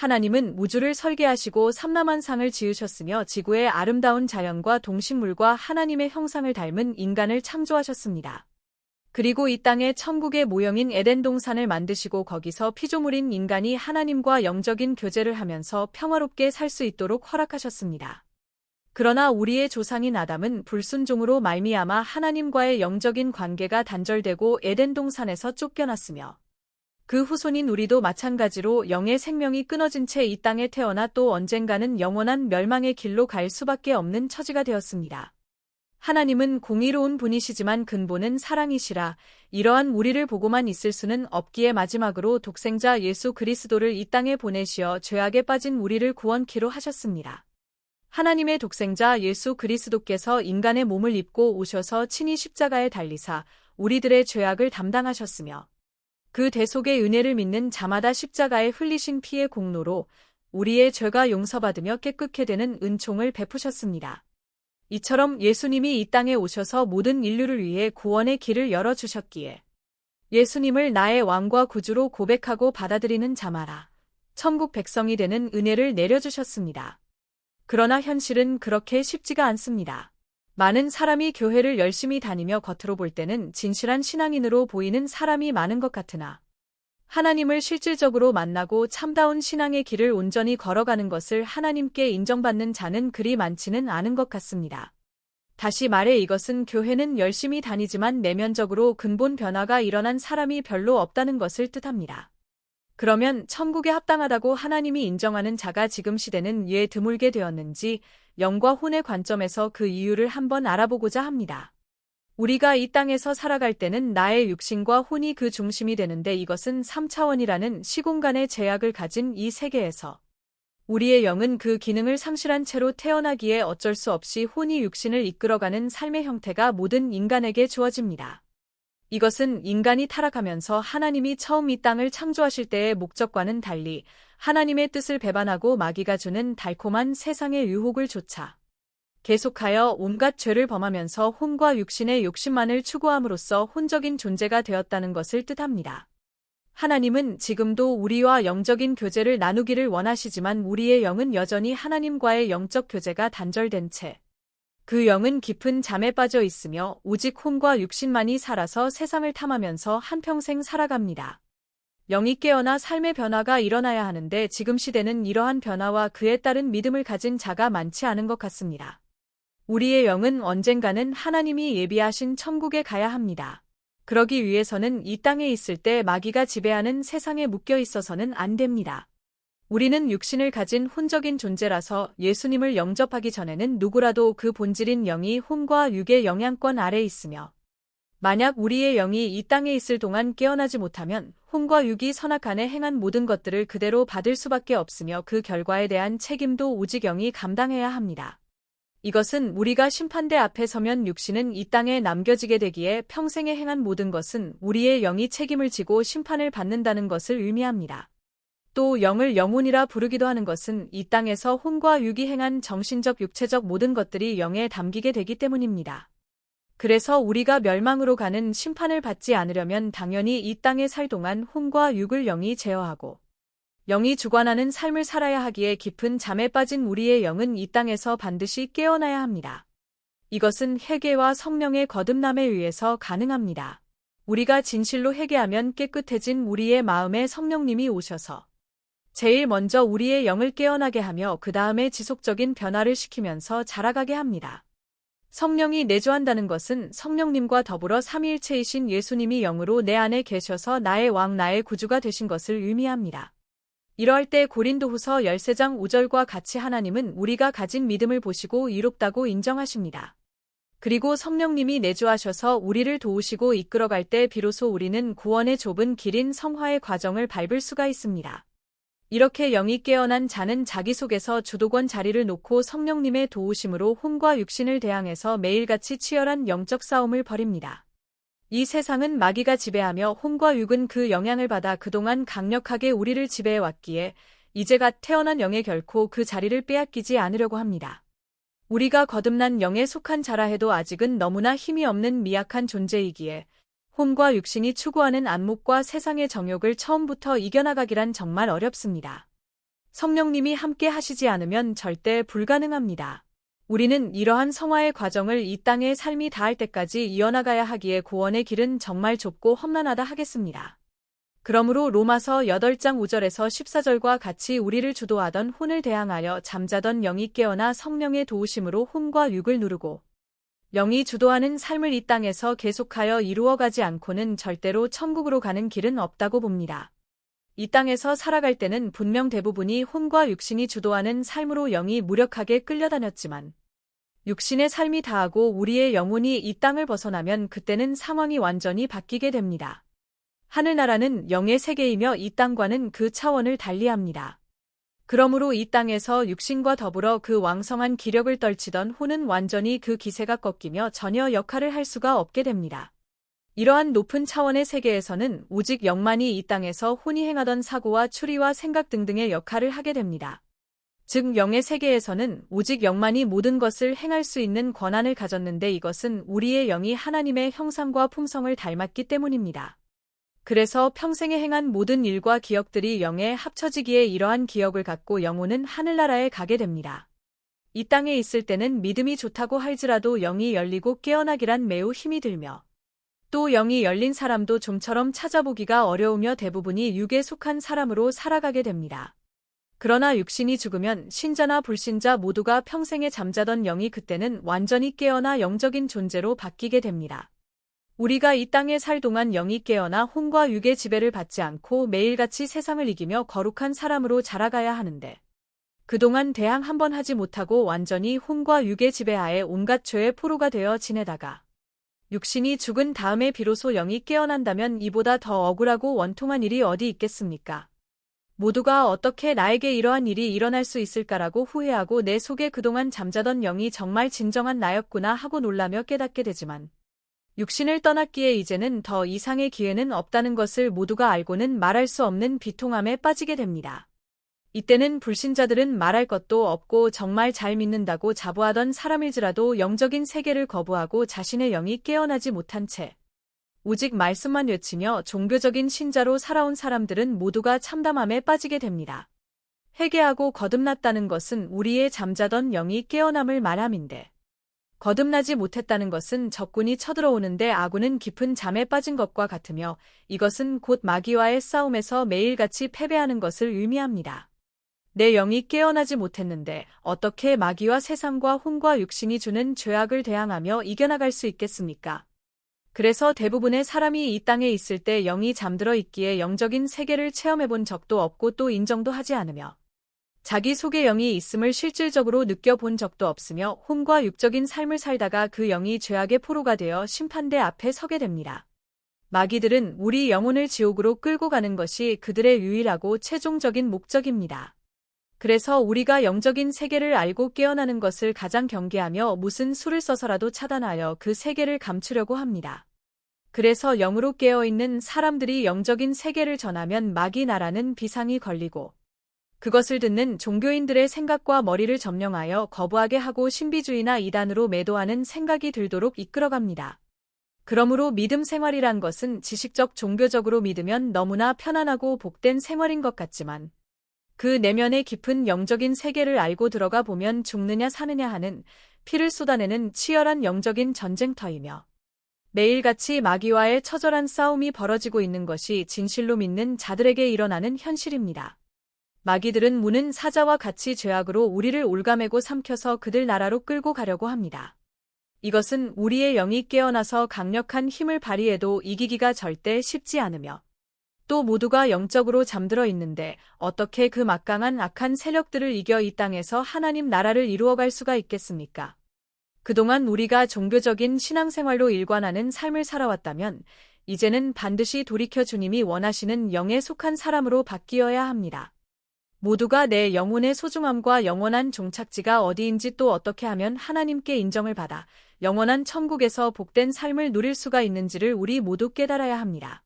하나님은 우주를 설계하시고 삼라만 상을 지으셨으며 지구의 아름다운 자연과 동식물과 하나님의 형상을 닮은 인간을 창조하셨습니다. 그리고 이 땅에 천국의 모형인 에덴 동산을 만드시고 거기서 피조물인 인간이 하나님과 영적인 교제를 하면서 평화롭게 살 수 있도록 허락하셨습니다. 그러나 우리의 조상인 아담은 불순종으로 말미암아 하나님과의 영적인 관계가 단절되고 에덴 동산에서 쫓겨났으며 그 후손인 우리도 마찬가지로 영의 생명이 끊어진 채 이 땅에 태어나 또 언젠가는 영원한 멸망의 길로 갈 수밖에 없는 처지가 되었습니다. 하나님은 공의로운 분이시지만 근본은 사랑이시라 이러한 우리를 보고만 있을 수는 없기에 마지막으로 독생자 예수 그리스도를 이 땅에 보내시어 죄악에 빠진 우리를 구원키로 하셨습니다. 하나님의 독생자 예수 그리스도께서 인간의 몸을 입고 오셔서 친히 십자가에 달리사 우리들의 죄악을 담당하셨으며 그 대속의 은혜를 믿는 자마다 십자가에 흘리신 피의 공로로 우리의 죄가 용서받으며 깨끗게 되는 은총을 베푸셨습니다. 이처럼 예수님이 이 땅에 오셔서 모든 인류를 위해 구원의 길을 열어주셨기에 예수님을 나의 왕과 구주로 고백하고 받아들이는 자마다 천국 백성이 되는 은혜를 내려주셨습니다. 그러나 현실은 그렇게 쉽지가 않습니다. 많은 사람이 교회를 열심히 다니며 겉으로 볼 때는 진실한 신앙인으로 보이는 사람이 많은 것 같으나 하나님을 실질적으로 만나고 참다운 신앙의 길을 온전히 걸어가는 것을 하나님께 인정받는 자는 그리 많지는 않은 것 같습니다. 다시 말해 이것은 교회는 열심히 다니지만 내면적으로 근본 변화가 일어난 사람이 별로 없다는 것을 뜻합니다. 그러면 천국에 합당하다고 하나님이 인정하는 자가 지금 시대는 왜 드물게 되었는지 영과 혼의 관점에서 그 이유를 한번 알아보고자 합니다. 우리가 이 땅에서 살아갈 때는 나의 육신과 혼이 그 중심이 되는데 이것은 3차원이라는 시공간의 제약을 가진 이 세계에서 우리의 영은 그 기능을 상실한 채로 태어나기에 어쩔 수 없이 혼이 육신을 이끌어가는 삶의 형태가 모든 인간에게 주어집니다. 이것은 인간이 타락하면서 하나님이 처음 이 땅을 창조하실 때의 목적과는 달리 하나님의 뜻을 배반하고 마귀가 주는 달콤한 세상의 유혹을 좇아 계속하여 온갖 죄를 범하면서 혼과 육신의 욕심만을 추구함으로써 혼적인 존재가 되었다는 것을 뜻합니다. 하나님은 지금도 우리와 영적인 교제를 나누기를 원하시지만 우리의 영은 여전히 하나님과의 영적 교제가 단절된 채 그 영은 깊은 잠에 빠져 있으며 오직 혼과 육신만이 살아서 세상을 탐하면서 한평생 살아갑니다. 영이 깨어나 삶의 변화가 일어나야 하는데 지금 시대는 이러한 변화와 그에 따른 믿음을 가진 자가 많지 않은 것 같습니다. 우리의 영은 언젠가는 하나님이 예비하신 천국에 가야 합니다. 그러기 위해서는 이 땅에 있을 때 마귀가 지배하는 세상에 묶여 있어서는 안 됩니다. 우리는 육신을 가진 혼적인 존재라서 예수님을 영접하기 전에는 누구라도 그 본질인 영이 혼과 육의 영향권 아래 있으며 만약 우리의 영이 이 땅에 있을 동안 깨어나지 못하면 혼과 육이 선악 안에 행한 모든 것들을 그대로 받을 수밖에 없으며 그 결과에 대한 책임도 오직 영이 감당해야 합니다. 이것은 우리가 심판대 앞에 서면 육신은 이 땅에 남겨지게 되기에 평생에 행한 모든 것은 우리의 영이 책임을 지고 심판을 받는다는 것을 의미합니다. 또 영을 영혼이라 부르기도 하는 것은 이 땅에서 혼과 육이 행한 정신적 육체적 모든 것들이 영에 담기게 되기 때문입니다. 그래서 우리가 멸망으로 가는 심판을 받지 않으려면 당연히 이 땅에 살 동안 혼과 육을 영이 제어하고 영이 주관하는 삶을 살아야 하기에 깊은 잠에 빠진 우리의 영은 이 땅에서 반드시 깨어나야 합니다. 이것은 회개와 성령의 거듭남에 의해서 가능합니다. 우리가 진실로 회개하면 깨끗해진 우리의 마음에 성령님이 오셔서 제일 먼저 우리의 영을 깨어나게 하며 그 다음에 지속적인 변화를 시키면서 자라가게 합니다. 성령이 내주한다는 것은 성령님과 더불어 삼위일체이신 예수님이 영으로 내 안에 계셔서 나의 왕 나의 구주가 되신 것을 의미합니다. 이러할 때 고린도후서 13장 5절과 같이 하나님은 우리가 가진 믿음을 보시고 이롭다고 인정하십니다. 그리고 성령님이 내주하셔서 우리를 도우시고 이끌어갈 때 비로소 우리는 구원의 좁은 길인 성화의 과정을 밟을 수가 있습니다. 이렇게 영이 깨어난 자는 자기 속에서 주도권 자리를 놓고 성령님의 도우심으로 혼과 육신을 대항해서 매일같이 치열한 영적 싸움을 벌입니다. 이 세상은 마귀가 지배하며 혼과 육은 그 영향을 받아 그동안 강력하게 우리를 지배해왔기에 이제 갓 태어난 영에 결코 그 자리를 빼앗기지 않으려고 합니다. 우리가 거듭난 영에 속한 자라 해도 아직은 너무나 힘이 없는 미약한 존재이기에 혼과 육신이 추구하는 안목과 세상의 정욕을 처음부터 이겨나가기란 정말 어렵습니다. 성령님이 함께 하시지 않으면 절대 불가능합니다. 우리는 이러한 성화의 과정을 이 땅의 삶이 다할 때까지 이어나가야 하기에 구원의 길은 정말 좁고 험난하다 하겠습니다. 그러므로 로마서 8장 5절에서 14절과 같이 우리를 주도하던 혼을 대항하여 잠자던 영이 깨어나 성령의 도우심으로 혼과 육을 누르고 영이 주도하는 삶을 이 땅에서 계속하여 이루어가지 않고는 절대로 천국으로 가는 길은 없다고 봅니다. 이 땅에서 살아갈 때는 분명 대부분이 혼과 육신이 주도하는 삶으로 영이 무력하게 끌려다녔지만 육신의 삶이 다하고 우리의 영혼이 이 땅을 벗어나면 그때는 상황이 완전히 바뀌게 됩니다. 하늘나라는 영의 세계이며 이 땅과는 그 차원을 달리합니다. 그러므로 이 땅에서 육신과 더불어 그 왕성한 기력을 떨치던 혼은 완전히 그 기세가 꺾이며 전혀 역할을 할 수가 없게 됩니다. 이러한 높은 차원의 세계에서는 오직 영만이 이 땅에서 혼이 행하던 사고와 추리와 생각 등등의 역할을 하게 됩니다. 즉 영의 세계에서는 오직 영만이 모든 것을 행할 수 있는 권한을 가졌는데 이것은 우리의 영이 하나님의 형상과 품성을 닮았기 때문입니다. 그래서 평생에 행한 모든 일과 기억들이 영에 합쳐지기에 이러한 기억을 갖고 영혼은 하늘나라에 가게 됩니다. 이 땅에 있을 때는 믿음이 좋다고 할지라도 영이 열리고 깨어나기란 매우 힘이 들며 또 영이 열린 사람도 좀처럼 찾아보기가 어려우며 대부분이 육에 속한 사람으로 살아가게 됩니다. 그러나 육신이 죽으면 신자나 불신자 모두가 평생에 잠자던 영이 그때는 완전히 깨어나 영적인 존재로 바뀌게 됩니다. 우리가 이 땅에 살 동안 영이 깨어나 혼과 육의 지배를 받지 않고 매일같이 세상을 이기며 거룩한 사람으로 자라가야 하는데 그동안 대항 한번 하지 못하고 완전히 혼과 육의 지배하에 온갖 죄의 포로가 되어 지내다가 육신이 죽은 다음에 비로소 영이 깨어난다면 이보다 더 억울하고 원통한 일이 어디 있겠습니까? 모두가 어떻게 나에게 이러한 일이 일어날 수 있을까라고 후회하고 내 속에 그동안 잠자던 영이 정말 진정한 나였구나 하고 놀라며 깨닫게 되지만 육신을 떠났기에 이제는 더 이상의 기회는 없다는 것을 모두가 알고는 말할 수 없는 비통함에 빠지게 됩니다. 이때는 불신자들은 말할 것도 없고 정말 잘 믿는다고 자부하던 사람일지라도 영적인 세계를 거부하고 자신의 영이 깨어나지 못한 채 오직 말씀만 외치며 종교적인 신자로 살아온 사람들은 모두가 참담함에 빠지게 됩니다. 회개하고 거듭났다는 것은 우리의 잠자던 영이 깨어남을 말함인데 거듭나지 못했다는 것은 적군이 쳐들어오는데 아군은 깊은 잠에 빠진 것과 같으며 이것은 곧 마귀와의 싸움에서 매일같이 패배하는 것을 의미합니다. 내 영이 깨어나지 못했는데 어떻게 마귀와 세상과 혼과 육신이 주는 죄악을 대항하며 이겨나갈 수 있겠습니까? 그래서 대부분의 사람이 이 땅에 있을 때 영이 잠들어 있기에 영적인 세계를 체험해본 적도 없고 또 인정도 하지 않으며 자기 속에 영이 있음을 실질적으로 느껴본 적도 없으며 혼과 육적인 삶을 살다가 그 영이 죄악의 포로가 되어 심판대 앞에 서게 됩니다. 마귀들은 우리 영혼을 지옥으로 끌고 가는 것이 그들의 유일하고 최종적인 목적입니다. 그래서 우리가 영적인 세계를 알고 깨어나는 것을 가장 경계하며 무슨 수를 써서라도 차단하여 그 세계를 감추려고 합니다. 그래서 영으로 깨어있는 사람들이 영적인 세계를 전하면 마귀 나라는 비상이 걸리고 그것을 듣는 종교인들의 생각과 머리를 점령하여 거부하게 하고 신비주의나 이단으로 매도하는 생각이 들도록 이끌어갑니다. 그러므로 믿음 생활이란 것은 지식적 종교적으로 믿으면 너무나 편안하고 복된 생활인 것 같지만 그 내면의 깊은 영적인 세계를 알고 들어가 보면 죽느냐 사느냐 하는 피를 쏟아내는 치열한 영적인 전쟁터이며 매일같이 마귀와의 처절한 싸움이 벌어지고 있는 것이 진실로 믿는 자들에게 일어나는 현실입니다. 마귀들은 무는 사자와 같이 죄악으로 우리를 올가매고 삼켜서 그들 나라로 끌고 가려고 합니다. 이것은 우리의 영이 깨어나서 강력한 힘을 발휘해도 이기기가 절대 쉽지 않으며 또 모두가 영적으로 잠들어 있는데 어떻게 그 막강한 악한 세력들을 이겨 이 땅에서 하나님 나라를 이루어갈 수가 있겠습니까? 그동안 우리가 종교적인 신앙생활로 일관하는 삶을 살아왔다면 이제는 반드시 돌이켜 주님이 원하시는 영에 속한 사람으로 바뀌어야 합니다. 모두가 내 영혼의 소중함과 영원한 종착지가 어디인지 또 어떻게 하면 하나님께 인정을 받아 영원한 천국에서 복된 삶을 누릴 수가 있는지를 우리 모두 깨달아야 합니다.